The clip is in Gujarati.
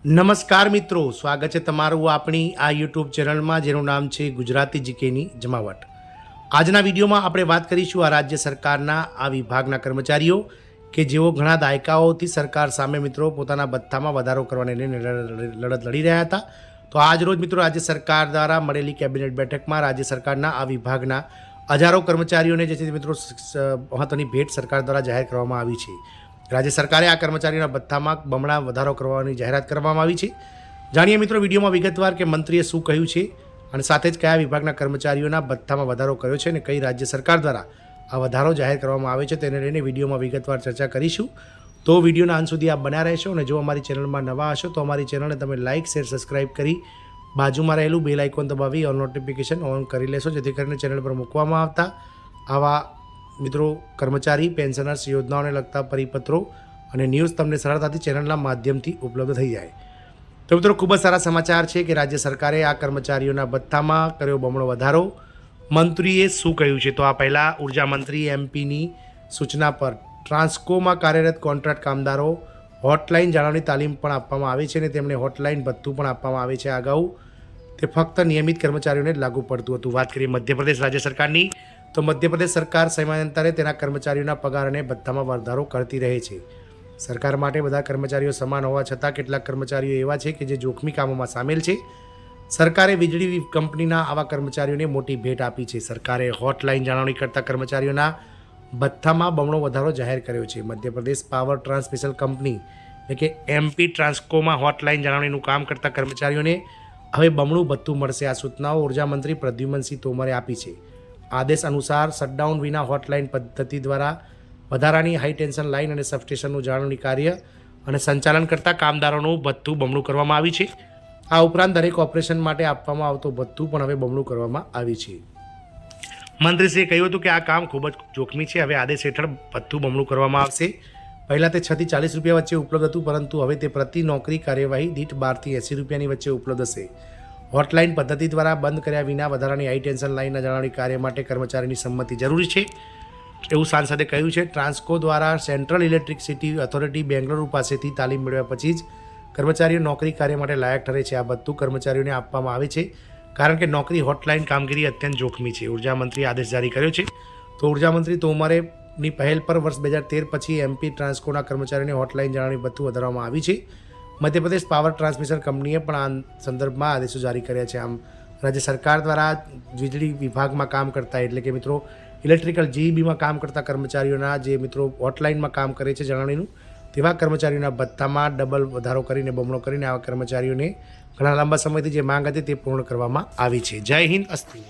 નમસ્કાર મિત્રો, સ્વાગત છે તમારું આપણી આ યુટ્યુબ ચેનલમાં જેનું નામ છે ગુજરાતી જીકેની જમાવટ। આજના વિડીયોમાં આપણે વાત કરીશું આ રાજ્ય સરકારના આ વિભાગના કર્મચારીઓ કે જેઓ ઘણા દાયકાઓથી સરકાર સામે મિત્રો પોતાના ભથ્થામાં વધારો કરવાને લઈને લડત લડી રહ્યા હતા। તો આજ રોજ મિત્રો રાજ્ય સરકાર દ્વારા મળેલી કેબિનેટ બેઠકમાં રાજ્ય સરકારના આ વિભાગના હજારો કર્મચારીઓને જે છે મિત્રો મહત્વની ભેટ સરકાર દ્વારા જાહેર કરવામાં આવી છે। રાજ્ય સરકારે આ કર્મચારીઓના ભથ્થામાં બમણા વધારો કરવાની જાહેરાત કરવામાં આવી છે। જાણીએ મિત્રો વિડીયોમાં વિગતવાર કે મંત્રીએ શું કહ્યું છે અને સાથે જ કયા વિભાગના કર્મચારીઓના ભથ્થામાં વધારો કર્યો છે અને કઈ રાજ્ય સરકાર દ્વારા આ વધારો જાહેર કરવામાં આવે છે તેને લઈને વિડીયોમાં વિગતવાર ચર્ચા કરીશું। તો વિડીયોના અંત સુધી આપ બન્યા રહેશો અને જો અમારી ચેનલમાં નવા હશો તો અમારી ચેનલને તમે લાઇક શેર સબસ્ક્રાઇબ કરી બાજુમાં રહેલું બેલ આઇકોન દબાવી ઓલ નોટિફિકેશન ઓન કરી લેશો જેથી કરીને ચેનલ પર મૂકવામાં આવતા આવા મિત્રો કર્મચારી પેન્શનર્સ યોજનાઓને લગતા પરિપત્રો અને ન્યૂઝ તમને સરળતાથી ચેનલના માધ્યમથી ઉપલબ્ધ થઈ જાય। તો મિત્રો ખૂબ જ સારા સમાચાર છે કે રાજ્ય સરકારે આ કર્મચારીઓના ભથ્થામાં કર્યો બમણો વધારો। મંત્રીએ શું કહ્યું છે તો આ પહેલાં ઉર્જા મંત્રી એમપીની સૂચના પર ટ્રાન્સકોમાં કાર્યરત કોન્ટ્રાક્ટ કામદારો હોટલાઇન જાળવણી તાલીમ પણ આપવામાં આવે છે અને તેમને હોટલાઇન ભથ્થું પણ આપવામાં આવે છે। અગાઉ તે ફક્ત નિયમિત કર્મચારીઓને જ લાગુ પડતું હતું। વાત કરીએ મધ્યપ્રદેશ રાજ્ય સરકારની તો મધ્યપ્રદેશ સરકાર સમયાંતરે તેના કર્મચારીઓના પગાર અને ભથ્થામાં વધારો કરતી રહે છે। સરકાર માટે બધા કર્મચારીઓ સમાન હોવા છતાં કેટલાક કર્મચારીઓ એવા છે કે જે જોખમી કામોમાં સામેલ છે। સરકારે વીજળી કંપનીના આવા કર્મચારીઓને મોટી ભેટ આપી છે। સરકારે હોટલાઇન જાળવણી કરતા કર્મચારીઓના ભથ્થામાં બમણો વધારો જાહેર કર્યો છે। મધ્યપ્રદેશ પાવર ટ્રાન્સમિશન કંપની એટલે કે એમપી ટ્રાન્સકોમાં હોટલાઇન જાળવણીનું કામ કરતા કર્મચારીઓને હવે બમણું ભથ્થું મળશે। આ સૂચનાઓ ઉર્જા મંત્રી પ્રદ્યુમનસિંહ તોમરે આપી છે। આદેશ અનુસાર શટડાઉન વિના હોટલાઇન પદ્ધતિ દ્વારા વધારાની હાઈ ટેન્શન લાઇન અને સબસ્ટેશનનું જાળવણી કાર્ય અને સંચાલન કરતા કામદારોનું ભથ્થું બમણું કરવામાં આવ્યું છે। આ ઉપરાંત દરેક ઓપરેશન માટે આપવામાં આવતું ભથ્થું પણ હવે બમણું કરવામાં આવ્યું છે। મંત્રીશ્રીએ કહ્યું હતું કે આ કામ ખૂબ જ જોખમી છે। હવે આદેશ હેઠળ ભથ્થું બમણું કરવામાં આવશે। પહેલાં તે 6 થી 40 રૂપિયા વચ્ચે ઉપલબ્ધ હતું પરંતુ હવે તે પ્રતિ નોકરી કાર્યવાહી દીઠ 12 થી 80 રૂપિયાની વચ્ચે ઉપલબ્ધ હશે। હોટલાઇન પદ્ધતિ દ્વારા બંધ કર્યા વિના વધારાની હાઈ ટેન્શન લાઇનના જાળવણી કાર્ય માટે કર્મચારીની સંમતિ જરૂરી છે એવું સાંસદે કહ્યું છે। ટ્રાન્સકો દ્વારા સેન્ટ્રલ ઇલેક્ટ્રિસિટી ઓથોરિટી બેંગલુરુ પાસેથી તાલીમ મેળવ્યા પછી જ કર્મચારીઓ નોકરી કાર્ય માટે લાયક ઠરે છે। આ બધું કર્મચારીઓને આપવામાં આવે છે કારણ કે નોકરી હોટલાઇન કામગીરી અત્યંત જોખમી છે। ઉર્જા મંત્રીએ આદેશ જારી કર્યો છે। તો ઉર્જા મંત્રી તોમરેની પહેલ પર વર્ષ 2013 પછી એમપી ટ્રાન્સકોના કર્મચારીઓને હોટલાઇન જાળવણી ભથ્થું વધારવામાં આવી છે। મધ્યપ્રદેશ પાવર ટ્રાન્સમિશન કંપનીએ પણ આ સંદર્ભમાં આદેશો જારી કર્યા છે। આમ રાજ્ય સરકાર દ્વારા વીજળી વિભાગમાં કામ કરતા એટલે કે મિત્રો ઇલેક્ટ્રિકલ જીઈબીમાં કામ કરતા કર્મચારીઓના જે મિત્રો હોટલાઇનમાં કામ કરે છે જાળવણીનું તેવા કર્મચારીઓના ભથ્થામાં ડબલ વધારો કરીને બમણો કરીને આવા કર્મચારીઓને ઘણા લાંબા સમયથી જે માંગ હતી તે પૂર્ણ કરવામાં આવી છે। જય હિન્દ, અસ્તુ।